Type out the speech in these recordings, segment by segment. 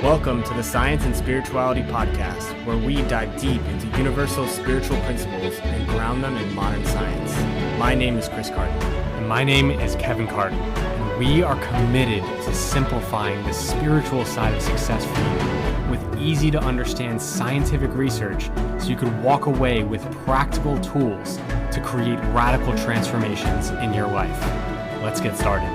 Welcome to the Science and Spirituality Podcast, where we dive deep into universal spiritual principles and ground them in modern science. My name is Chris Carden. And my name is Kevin Carden. And we are committed to simplifying the spiritual side of success for you with easy to understand scientific research so you could walk away with practical tools to create radical transformations in your life. Let's get started.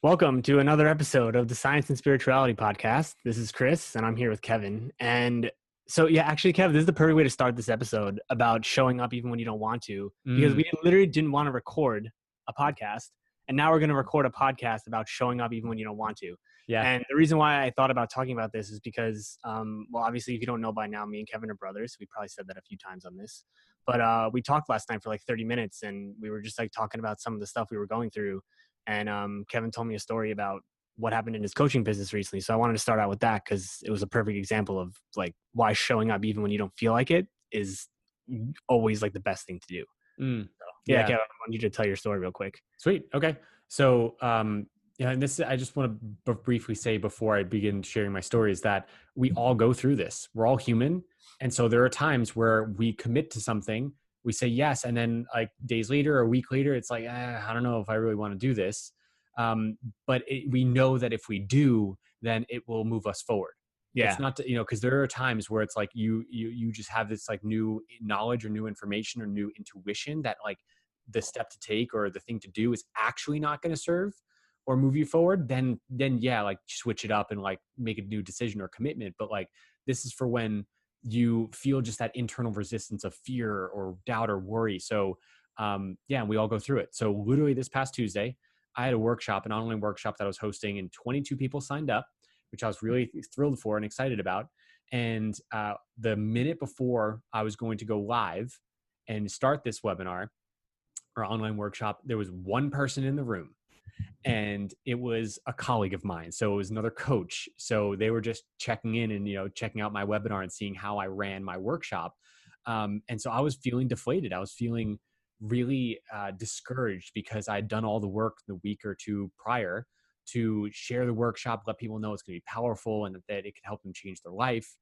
Welcome to another episode of the Science and Spirituality Podcast. This is Chris, and I'm here with Kevin. And so, actually, Kevin, this is the perfect way to start this episode about showing up even when you don't want to, because we literally didn't want to record a podcast, and now we're going to record a podcast about showing up even when you don't want to. Yeah. And the reason why I thought about talking about this is because, obviously, if you don't know by now, me and Kevin are brothers. We probably said that a few times on this, but we talked last night for like 30 minutes, and we were just like talking about some of the stuff we were going through. And Kevin told me a story about what happened in his coaching business recently. So I wanted to start out with that because it was a perfect example of like why showing up even when you don't feel like it is always like the best thing to do. So, Kevin, I want you to tell your story real quick. Sweet. Okay. So, and this, I just want to briefly say before I begin sharing my story is that we all go through this. We're all human. And so there are times where we commit to something, we say yes, and then like days later or a week later, it's like, I don't know if I really want to do this. But we know that if we do, then it will move us forward. Yeah. It's not, because there are times where it's like you just have this like new knowledge or new information or new intuition that like the step to take or the thing to do is actually not going to serve or move you forward. Then like switch it up and like make a new decision or commitment. But like this is for when you feel just that internal resistance of fear or doubt or worry. So, we all go through it. So literally this past Tuesday, I had a workshop, an online workshop that I was hosting, and 22 people signed up, which I was really thrilled for and excited about. And the minute before I was going to go live and start this webinar or online workshop, there was one person in the room. And it was a colleague of mine. So it was another coach. So they were just checking in and, checking out my webinar and seeing how I ran my workshop. And so I was feeling deflated. I was feeling really discouraged because I'd done all the work the week or two prior to share the workshop, let people know it's going to be powerful and that it could help them change their life.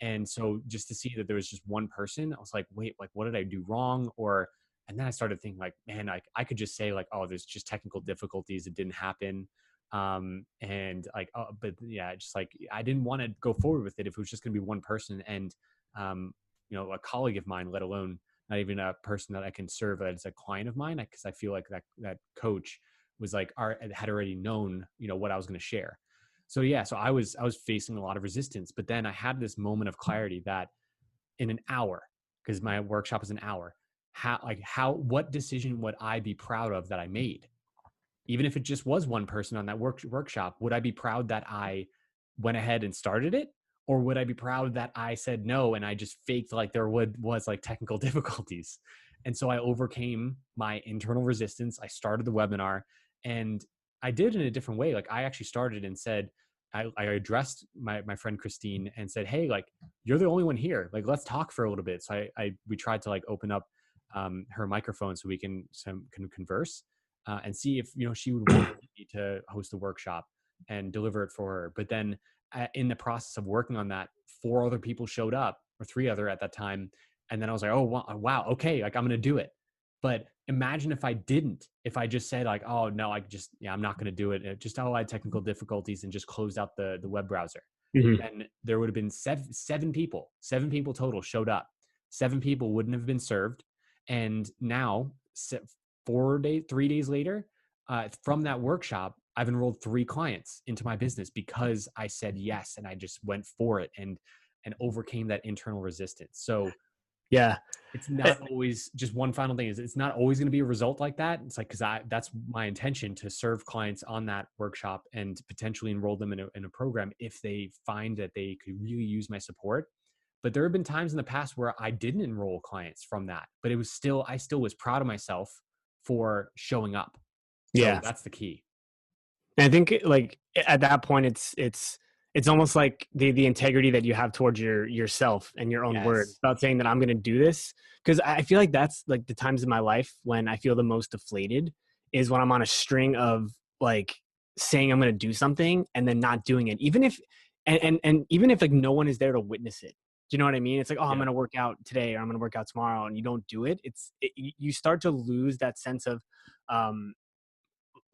And so just to see that there was just one person, I was like, wait, like, what did I do wrong? And then I started thinking like, man, I could just say like, oh, there's just technical difficulties. It didn't happen. Just like, I didn't want to go forward with it if it was just going to be one person. And, a colleague of mine, let alone not even a person that I can serve as a client of mine. Cause I feel like that coach was like, had already known, what I was going to share. So, so I was facing a lot of resistance, but then I had this moment of clarity that in an hour, because my workshop is an hour, what decision would I be proud of that I made? Even if it just was one person on that workshop, would I be proud that I went ahead and started it? Or would I be proud that I said no and I just faked like there was like technical difficulties? And so I overcame my internal resistance. I started the webinar and I did it in a different way. Like I actually started and said, I addressed my friend Christine and said, hey, like you're the only one here. Like let's talk for a little bit. So we tried to like open up her microphone so we can converse and see if she would want me to host a workshop and deliver it for her. But then in the process of working on that, 4 other people showed up, or 3 other at that time, and then I was like, oh wow, okay, like I'm gonna do it. But imagine if I just said like, oh no, I'm not gonna do it. I had technical difficulties and just closed out the web browser. Mm-hmm. And there would have been seven people total showed up. 7 people wouldn't have been served. And now 3 days later, from that workshop, I've enrolled 3 clients into my business because I said yes. And I just went for it and overcame that internal resistance. So yeah, it's not always just one final thing is it's not always going to be a result like that. It's like, cause that's my intention to serve clients on that workshop and potentially enroll them in a program if they find that they could really use my support. But there have been times in the past where I didn't enroll clients from that, but I still was proud of myself for showing up. So that's the key. And I think like at that point, it's almost like the integrity that you have towards yourself and your own word about saying that I'm going to do this. Cause I feel like that's like the times in my life when I feel the most deflated is when I'm on a string of like saying I'm going to do something and then not doing it, even if, and even if like no one is there to witness it. Do you know what I mean? It's like, oh, I'm Yeah. going to work out today or I'm going to work out tomorrow, and you don't do it. You start to lose that sense of, um,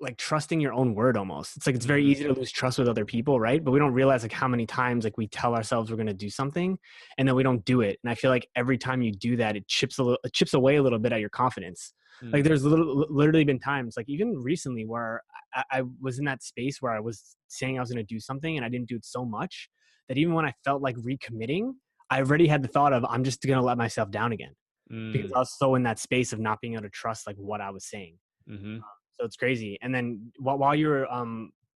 like trusting your own word almost. It's like it's very Hmm. easy to lose trust with other people, right? But we don't realize like how many times like we tell ourselves we're going to do something and then we don't do it. And I feel like every time you do that, it chips away a little bit at your confidence. Like Mm. there's literally been times like even recently where I was in that space where I was saying I was going to do something and I didn't do it so much that even when I felt like recommitting, I already had the thought of I'm just going to let myself down again because Mm. I was so in that space of not being able to trust like what I was saying. Hmm. So it's crazy. And then while you were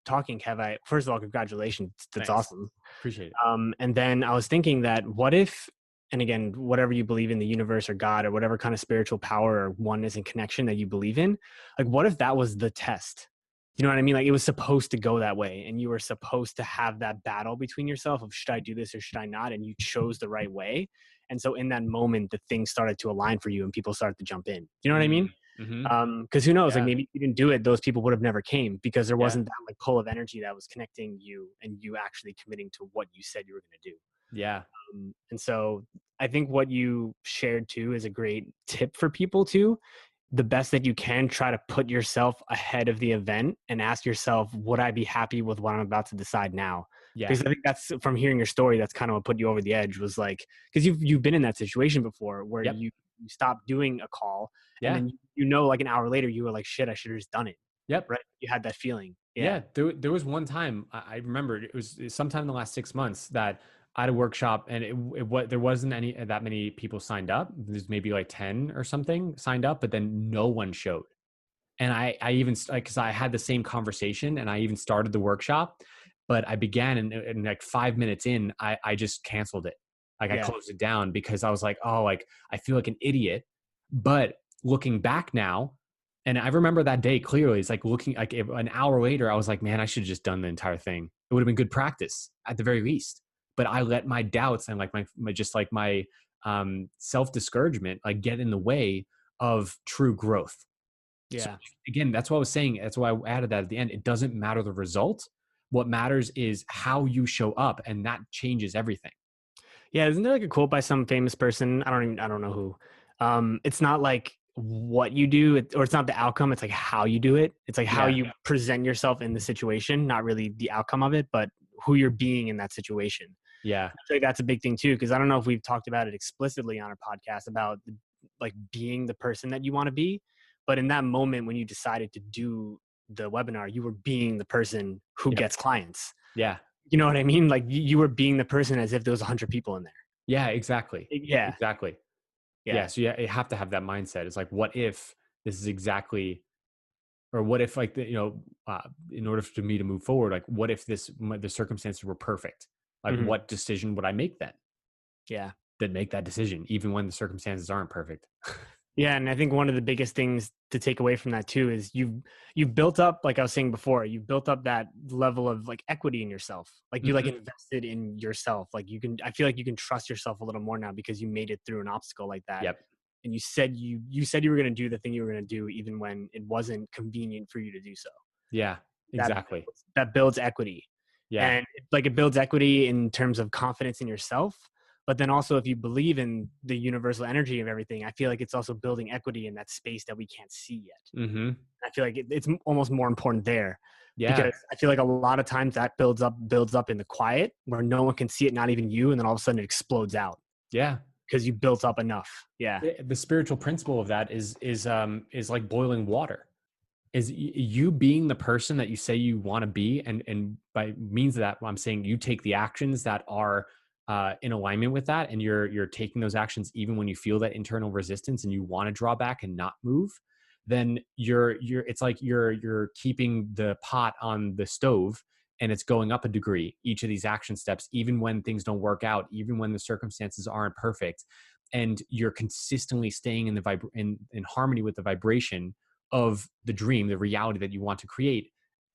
talking, Kev, first of all, congratulations. That's Thanks. awesome. Appreciate it. And then I was thinking that what if, and again, whatever you believe in, the universe or God or whatever kind of spiritual power or oneness and connection that you believe in, like what if that was the test? You know what I mean? Like it was supposed to go that way and you were supposed to have that battle between yourself of should I do this or should I not? And you chose the right way. And so in that moment, the things started to align for you and people started to jump in. You know what I mean? Mm. Hmm. Because who knows, like Yeah. maybe if you didn't do it, those people would have never came because there Yeah. wasn't that like pull of energy that was connecting you and you actually committing to what you said you were going to do. Yeah. And so I think what you shared too is a great tip for people too. The best that you can, try to put yourself ahead of the event and ask yourself, would I be happy with what I'm about to decide now? Yeah. Because I think that's from hearing your story, that's kind of what put you over the edge was like, because you've been in that situation before where Yep. you stopped doing a call and Yeah. then like an hour later you were like, shit, I should have just done it. Yep. Right? You had that feeling. Yeah. Yeah, there was one time I remember it was sometime in the last 6 months that I had a workshop and there wasn't any that many people signed up. There's maybe like 10 or something signed up, but then no one showed. And I even because I had the same conversation and I even started the workshop, but I began and like 5 minutes in, I just canceled it. Like I Yeah. closed it down because I was like, oh, like I feel like an idiot. But looking back now, and I remember that day clearly. It's like looking like an hour later, I was like, man, I should have just done the entire thing. It would have been good practice at the very least. But I let my doubts and like my just like my self discouragement like get in the way of true growth. So Yeah. again, that's what I was saying. That's why I added that at the end. It doesn't matter the result. What matters is how you show up, and that changes everything. Yeah, isn't there like a quote by some famous person? I don't know who. It's not like what you do, or it's not the outcome. It's like how you do it. It's like how Yeah. you present yourself in the situation, not really the outcome of it, but who you're being in that situation. Yeah. I feel like that's a big thing too, because I don't know if we've talked about it explicitly on our podcast about like being the person that you want to be, but in that moment when you decided to do the webinar, you were being the person who Yep. gets clients. Yeah. You know what I mean? Like you were being the person as if there was 100 people in there. Yeah. Exactly. Yeah, Exactly. Yeah. yeah. So yeah, you have to have that mindset. It's like, what if this is exactly, or what if like in order for me to move forward, like what if the circumstances were perfect? Like, Mhm. what decision would I make then? Yeah. Then make that decision, even when the circumstances aren't perfect. Yeah, and I think one of the biggest things to take away from that too is you've built up, like I was saying before, you've built up that level of like equity in yourself. Like you like Hmm. invested in yourself. Like I feel like you can trust yourself a little more now because you made it through an obstacle like that. Yep. And you said you were going to do the thing you were going to do even when it wasn't convenient for you to do so. Yeah. That Exactly. builds equity. Yeah. And like it builds equity in terms of confidence in yourself, but then also if you believe in the universal energy of everything, I feel like it's also building equity in that space that we can't see yet. Hmm. I feel like it's almost more important there Yeah. because I feel like a lot of times that builds up in the quiet where no one can see it, not even you, and then all of a sudden it explodes out Yeah. because you built up enough. Yeah. The spiritual principle of that is like boiling water. Is you being the person that you say you want to be, and by means of that, I'm saying you take the actions that are in alignment with that, and you're taking those actions even when you feel that internal resistance and you want to draw back and not move. Then you're it's like you're keeping the pot on the stove and it's going up a degree each of these action steps, even when things don't work out, even when the circumstances aren't perfect, and you're consistently staying in in harmony with the vibration of the dream, the reality that you want to create.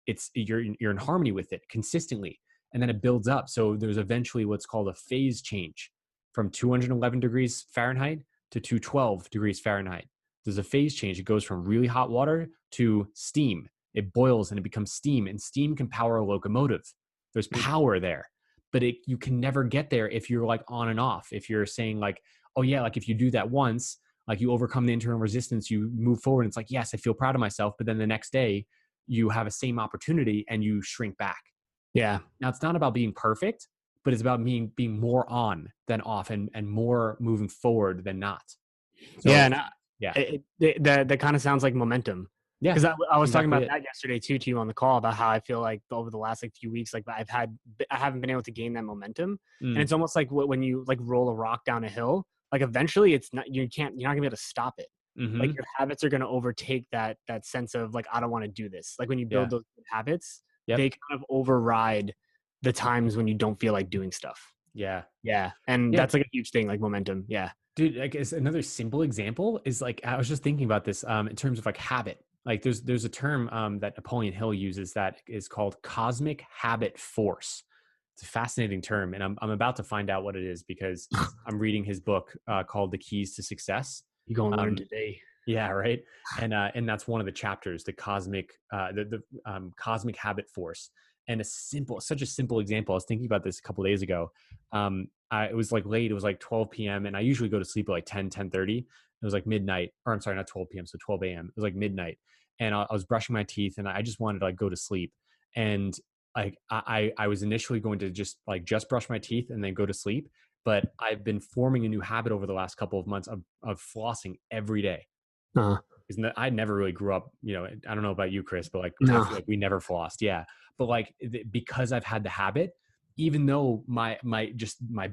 It's you're in harmony with it consistently, and then it builds up. So there's eventually what's called a phase change from 211 degrees Fahrenheit to 212 degrees Fahrenheit. there's a phase change. It goes from really hot water to steam. It boils and it becomes steam, and steam can power a locomotive. There's power there, but you can never get there if you're like on and off. If you're saying like, oh yeah, like if you do that once, like you overcome the internal resistance, you move forward. And it's like, yes, I feel proud of myself. But then the next day you have a same opportunity and you shrink back. Yeah. Now it's not about being perfect, but it's about being more on than off, and more moving forward than not. So, yeah. And yeah, that kind of sounds like momentum. yeah. Because I was talking about Exactly that yesterday too to you on the call about how I feel like over the last like few weeks, like I haven't been able to gain that momentum, and it's almost like when you like roll a rock down a hill, like eventually you're not gonna be able to stop it. Like your habits are gonna overtake that sense of like I don't want to do this. Like when you build those habits, they kind of override the times when you don't feel like doing stuff. Yeah. And that's like a huge thing, like momentum. Yeah. Dude, like as another simple example is like, I was just thinking about this in terms of like habit. Like there's a term that Napoleon Hill uses that is called cosmic habit force. It's a fascinating term, and I'm about to find out what it is because I'm reading his book called The Keys to Success. You're gonna learn today. Yeah, right. And that's one of the chapters, the cosmic cosmic habit force. And such a simple example. I was thinking about this a couple of days ago. It was like late. It was like 12 p.m. and I usually go to sleep at like 10:30. It was like midnight, or I'm sorry, not 12 p.m. So 12 a.m. It was like midnight, and I was brushing my teeth, and I just wanted to like go to sleep. And like I was initially going to just brush my teeth and then go to sleep, but I've been forming a new habit over the last couple of months of flossing every day. Because I never really grew up, I don't know about you, Chris, but like, I feel like we never flossed. Yeah. But like, because I've had the habit, even though my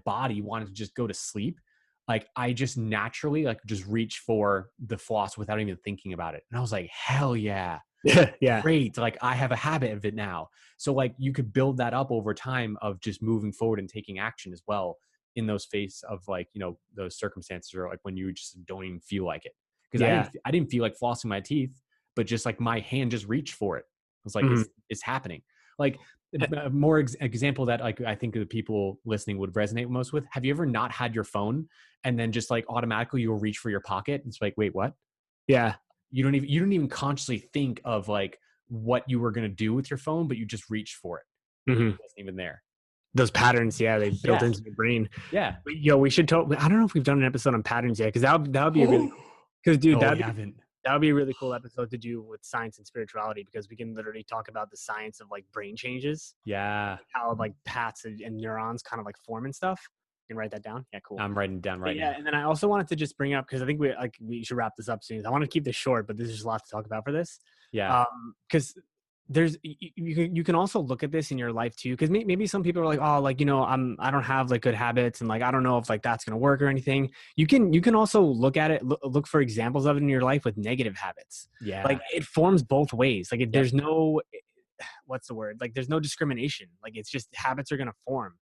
body wanted to just go to sleep, like I just naturally like just reach for the floss without even thinking about it. And I was like, hell yeah. Yeah. Great. Like I have a habit of it now. So like you could build that up over time of just moving forward and taking action as well in those phases of like, those circumstances, or like when you just don't even feel like it. Because I didn't feel like flossing my teeth, but just like my hand just reached for it. I was like, it's happening. Like a more example that like I think the people listening would resonate most with. Have you ever not had your phone and then just like automatically you'll reach for your pocket? It's like, wait, what? Yeah. You don't even consciously think of like what you were going to do with your phone, but you just reached for it. It wasn't even there. Those patterns, they built into your brain. Yeah. Yo, we should I don't know if we've done an episode on patterns yet, because that would be a really because dude, that would be a really cool episode to do with science and spirituality, because we can literally talk about the science of like brain changes. Yeah. How like paths and neurons kind of like form and stuff. You can write that down. Yeah, cool. I'm writing down right now. And then I also wanted to just bring up, because I think we should wrap this up soon. I want to keep this short, but there's just a lot to talk about for this. Yeah. Because there's you can also look at this in your life too, because maybe some people are like, oh, like I don't have like good habits, and like I don't know if like that's gonna work or anything. You can also look at it, look for examples of it in your life with negative habits. Yeah, like it forms both ways. Like there's no, what's the word, like there's no discrimination. Like it's just habits are gonna form.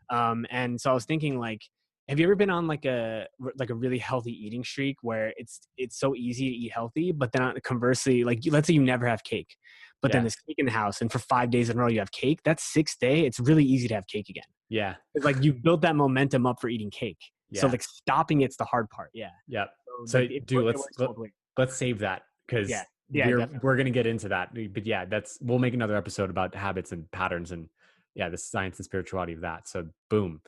And so I was thinking, like, have you ever been on like a really healthy eating streak where it's so easy to eat healthy, but then conversely, like let's say you never have cake, but then there's cake in the house, and for 5 days in a row you have cake. That sixth day, it's really easy to have cake again. Yeah. It's like you built that momentum up for eating cake. Yeah. So like stopping it's the hard part. Yeah. Yeah. So like, dude, let's save that, because we're going to get into that. But yeah, we'll make another episode about habits and patterns and the science and spirituality of that. So boom.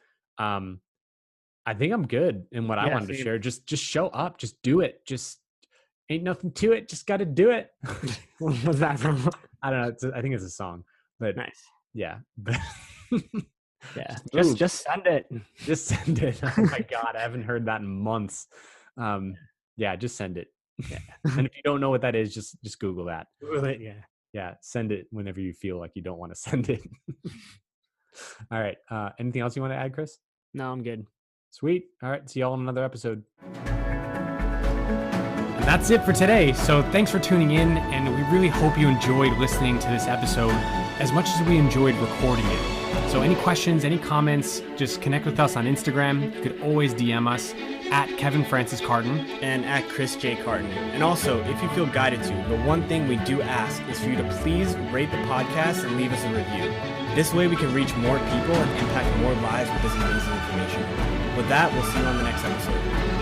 I think I'm good in what I wanted to share. Just show up, just do it. Just ain't nothing to it. Just got to do it. What's that from? I don't know. I think it's a song, but nice. Yeah. Yeah. Just send it. Just send it. Oh my God. I haven't heard that in months. Yeah. Just send it. Yeah. And if you don't know what that is, just Google that. Google it. Yeah. Yeah. Send it whenever you feel like you don't want to send it. All right. Anything else you want to add, Chris? No, I'm good. Sweet. All right. See y'all in another episode. And that's it for today. So thanks for tuning in, and we really hope you enjoyed listening to this episode as much as we enjoyed recording it. So any questions, any comments, just connect with us on Instagram. You could always DM us at Kevin Francis Carton and at Chris J. Carton. And also, if you feel guided to, the one thing we do ask is for you to please rate the podcast and leave us a review. This way we can reach more people and impact more lives with this amazing information. With that, we'll see you on the next episode.